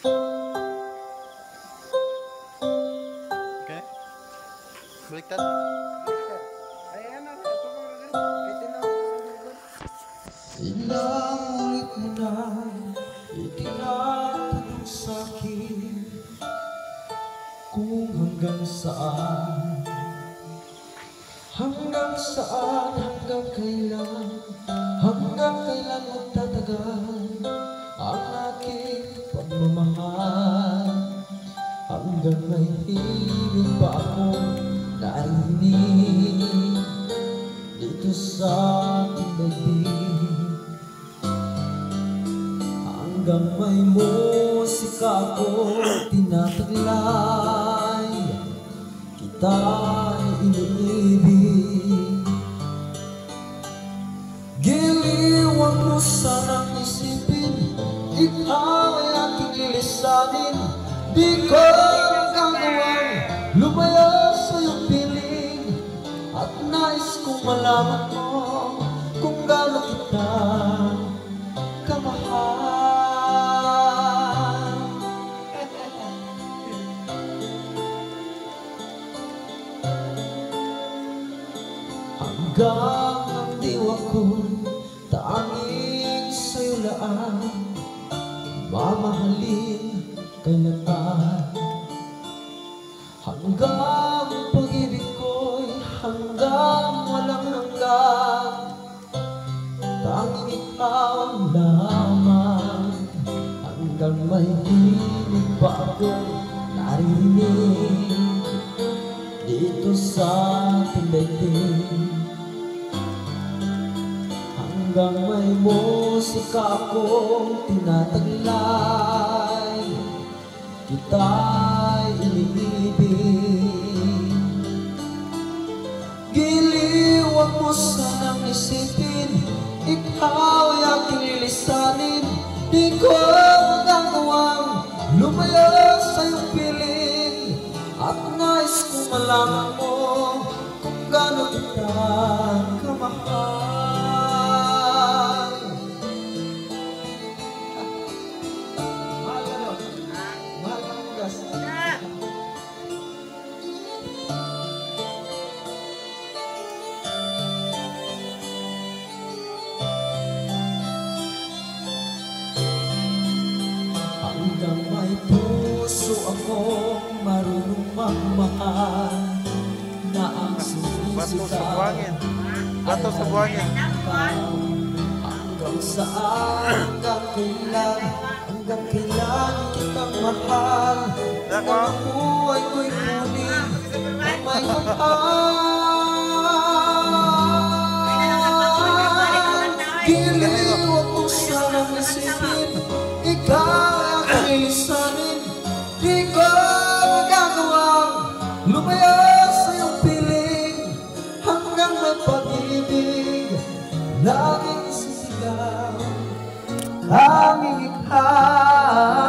Okay. Baliktad. Ilang ulit mo na itinatanong sa'kin kung hanggang saan, hanggang kailan magtatagal ang aking pagmamahal, hanggang may hiling pa akong narinig dito sa ating daigdig, hanggang may musika akong tinataglay, kita'y iniibig. Giliwang mo sanang isipin, ikaw ay aking lilisanin. Di ko magagawang lumaya sa iyong piling, at nais kong malaman mo kung gaano kita kamahal. Hanggang ang diwa ko'y tanging sa'yo lang mamahalin kailanman, hanggang pag-ibig ko'y hanggang walang hanggan, tanging ikaw lamang, hanggang may hilig pa akong narinig dito sa ating daigdig, hanggang may musika akong tinataglay, kita'y iniibig. Giliwang mo sanang isipin, ikaw ay aking lilisanin. Di ko magagawang lumaya sa iyong piling, at nais kong malaman mo kung gaano kita kamahal. Mahal ka no? Mahal ka mo gas? Hanggang may puso akong marunong magmahal, na ang Bato sa sumisigaw buhangin. Bato sa buhangin. hanggang saan, hanggang kailan kitang mahal, ang buhay ko'y ngunit na may mahal. Giliwang mo sanang isipin, ikaw ay aking lilisanin. Di ko magagawang lumaya sa iyong piling, hanggang may pag-ibig laging sisigaw, tanging ikaw